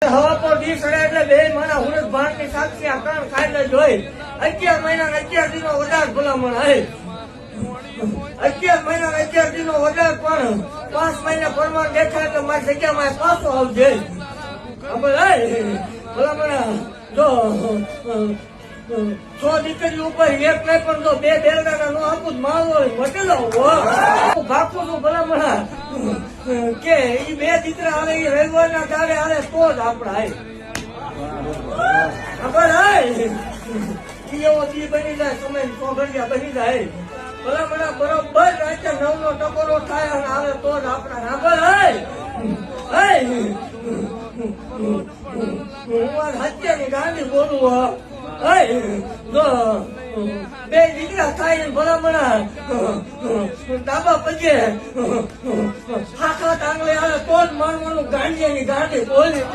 હવા પર દી સડે એટલે બે માના હુરત ભાગ ની સાક્ષી આ કાન ખાઈને જોઈ 11 મહિના 11 દિનો વધારે ભલામણ હે 11 મહિના 11 દિનો વધારે પણ 5 મહિના પરમાન દેખાય એટલે મારી જગ્યામાં પાછો આવજે ભલામણ જો 100 દીકરી ઉપર એક નહીં પણ જો 2 બેરડા નો આપું માળો મટેલો ભાગું છું ભલામણ કે એ 2 દીકરા આવે એ રવિવારના ચાલે આવે તો જ આપડા એવો દી બની જાય સમય ચોઘડિયા બની જાય ભલામણ બરોબર રાતે 9 નો ટકોરો થાય અને આવે તો જ આપડા હું હત્યાની ગાંધી બોલું બે દીકરા થાય ભલામણ ડાબા પગે હાથા ટાંગલે આવે તો જ માનવાનું ગાંધી બોલી